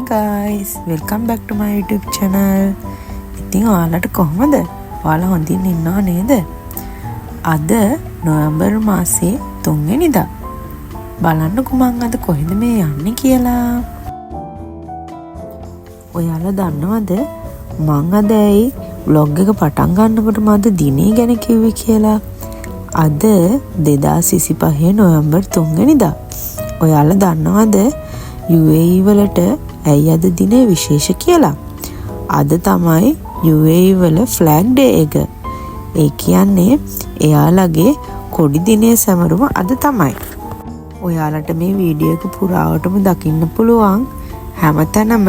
guys, welcome back to my YouTube channel. ඉතින් ඔයාලට කොහමද? ඔයාලා හොඳින් ඉන්නව නේද? අද නොවැම්බර් මාසේ 3 වෙනිදා. බලන්නකෝ මං අද කොහෙද මේ යන්නේ කියලා. ඔයාලා දන්නවද මං අද ඇයි vlog එක පටන් ගන්නකොටම අද දිනේ ගැන කිව්වේ කියලා? අද 2025 නොවැම්බර් 3 වෙනිදා. ඔයාලා දන්නවද UAE වලට ඇයි අද දිනේ විශේෂ කියලා? අද තමයි UAE වල ෆ්ලැග් ඩේ එක. ඒ කියන්නේ එයාලගේ කොඩි දිනේ සැමරුම අද තමයි. ඔයාලට මේ වීඩියෝ එක පුරාවටම දකින්න පුළුවන්. හැමතැනම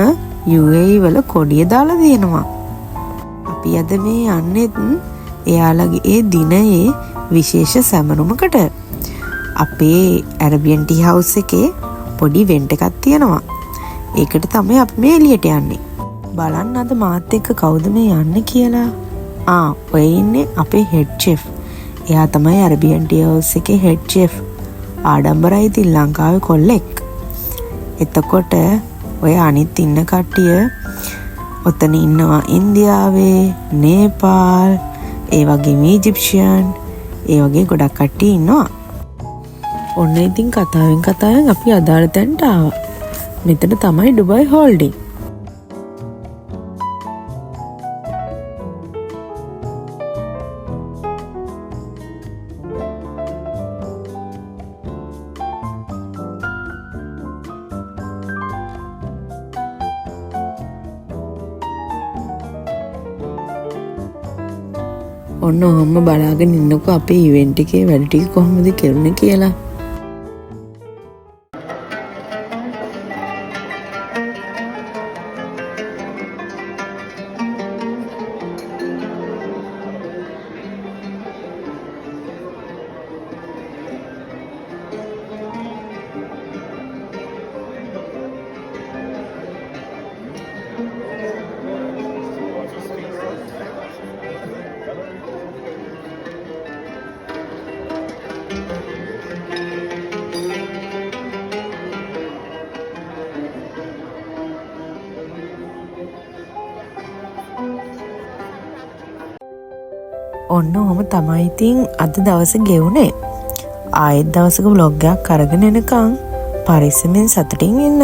UAE වල කොඩිය දාලා තියෙනවා. අපි අද මේ යන්නේ එයාලගේ ඒ දිනයේ විශේෂ සැමරුමකට. අපේ Airbnb house එකේ පොඩි ඉවෙන්ට් එකක් තියෙනවා. ඒකට තමයි අපි මේ එළියට යන්නේ. බලන්න අද මාත් එක්ක කවුද මේ යන්නේ කියලා. ඔය ඉන්නේ අපේ head chef. එයා තමයි Airbnb house එකේ head chef. ආඩම්බරයි ඉතින් ලංකාවේ කොල්ලෙක්. එතකොට ඔය අනිත් ඉන්න කට්ටිය ඔතන ඉන්නවා ඉන්දියාවේ, නේපාල්, ඒ වගේම ඊජිප්ෂියන්, ඒ වගේ ගොඩක් කට්ටිය ඉන්නවා. ඔන්න ඉතින් කතාවෙන් අපි අදාළ තැනට ආවා. මෙතන තමයි ඩුබයි හෝල්ඩින්. ඔන්න ඔහොම බලාගෙන ඉන්නකෝ අපේ ඉවෙන්ට් එකේ වැඩ ටික කොහොමද කෙරුණේ කියලා. ඔන්න ඔහොම තමයි ඉතින් අද දවස ගෙවුනේ. ආයෙත් දවසක vlog එකක් අරගෙන එනකම් පරිස්සමෙන් සතුටින් ඉන්න.